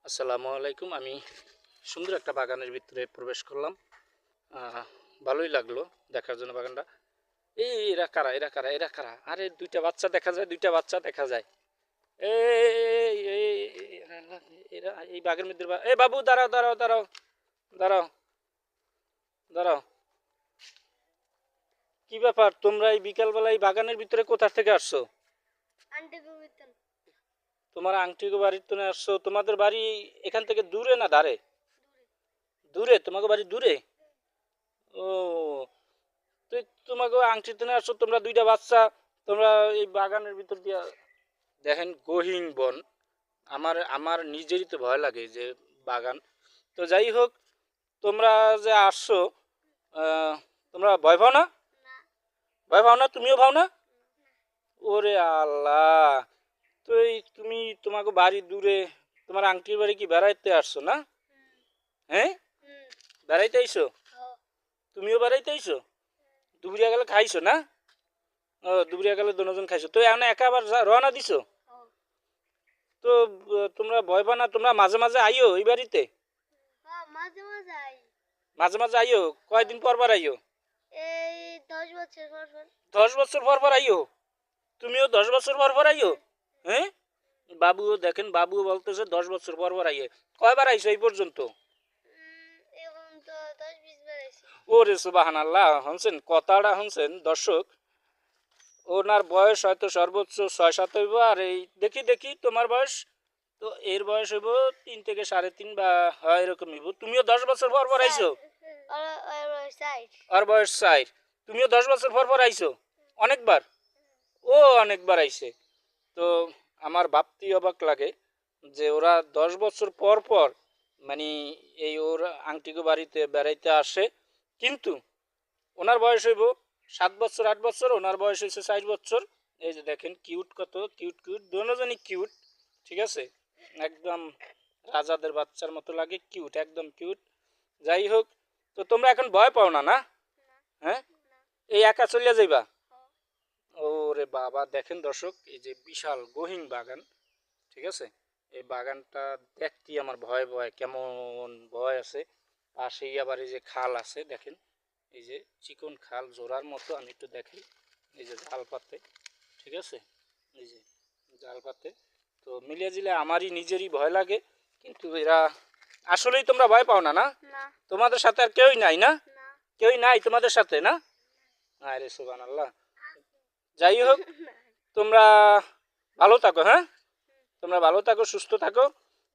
আসসালামু আলাইকুম। আমি সুন্দর একটা বাগানের ভিতরে প্রবেশ করলাম। ভালোই লাগলো দেখার জন্য বাগানটা। এরা কারা? আরে দুইটা বাচ্চা দেখা যায়, দুইটা বাচ্চা দেখা যায়। এই এই এরা এই বাঘের মধ্যে বাবু দাঁড়াও দাঁড়াও দাঁড়াও দাঁড়াও দাঁড়াও। কি ব্যাপার, তোমরা এই বিকালবেলা এই বাগানের ভিতরে কোথা থেকে আসছো? তোমার আংটিগো বাড়ির তো আসছো? তোমাদের বাড়ি এখান থেকে দূরে না ধারে? দূরে, তোমাকে বাড়ি দূরে। ও, তুই তোমাকে আংটি টেনে আসছো তোমরা দুইটা বাচ্চা। তোমরা এই বাগানের ভিতর দিয়া দেখেন গহীন বন। আমার আমার নিজেরই তো ভয় লাগে যে বাগান। তো যাই হোক, তোমরা যে আসছো, তোমরা ভয় পাও না? ভয় পাও না? তুমিও পাও না? ওরে আল্লাহ! তো এই তুমি তোমাকে বাড়ি দূরে, তোমার আংটির বাড়ি কি বেড়াইতে আসছো না? হ্যাঁ, বেড়াইতে আইছো? তুমিও বেড়াইতে আইছো? দুপুরিয়া গেলে খাইছো না? ও, দুপুরিয়া গেলে দুজন খাইছো, তো এখন একা আবার রওনা দিছো? তো তোমরা ভয় পাও না? তোমরা মাঝে মাঝে আইও এই বাড়িতে? মাঝে মাঝে আইও? কয়দিন পর পর আইও? 10 বছর পর পর আইও? তুমিও 10 বছর পর পর আইও? হ্যাঁ, বাবুও দেখেন, বাবুও বলতেছে 10 বছর পর পর আইয়ে। কয়বার আইছো এই পর্যন্ত? ওরে সুবহানাল্লাহ! শুনছেন কথাটা? শুনছেন দর্শক? ওনার বয়স হয়তো সর্বোচ্চ 6-7 হইব। আর এই দেখি দেখি তোমার বয়স তো, এর বয়স হইব 3 থেকে 3.5 বা হয় এরকম হইব। তুমিও 10 বছর পর পর আইছো? আর বয়স 4, তুমিও 10 বছর পর পর আইছো? অনেকবার? ও, অনেকবার আইছে। তো আমার ভাবতেই অবাক লাগে যে ওরা 10 বছর পর পর মানে এই ওর আংটিকে বাড়িতে বেড়াইতে আসে। কিন্তু ওনার বয়স হইব 7 বছর 8 বছর, ওনার বয়স হয়েছে 4 বছর। এই যে দেখেন কিউট, কত কিউট কিউট, দুজনই কিউট। ঠিক আছে, একদম রাজাদের বাচ্চার মতো লাগে, কিউট, একদম কিউট। যাই হোক, তো তোমরা এখন ভয় পাও না না? হ্যাঁ, এই একা চলিয়া যাইবা? ওরে বাবা! দেখেন দর্শক, এই যে বিশাল গহীন বাগান। ঠিক আছে, এই বাগানটা দেখতেই আমার ভয় ভয় কেমন ভয় আছে। পাশেই আবার এই যে খাল আছে দেখেন, এই যে চিকন খাল জোড়ার মতো। আমি একটু দেখাই, এই যে জাল পাতে। ঠিক আছে, এই যে জাল পাতে। তো মিলিয়ে জিলে আমারই নিজেরই ভয় লাগে। কিন্তু এরা আসলেই, তোমরা ভয় পাও না না? তোমাদের সাথে আর কেউই নাই না? কেউই নাই তোমাদের সাথে না? আরে সুবহানাল্লাহ! যাই হোক, তোমরা ভালো থাকো। হ্যাঁ, তোমরা ভালো থাকো, সুস্থ থাকো।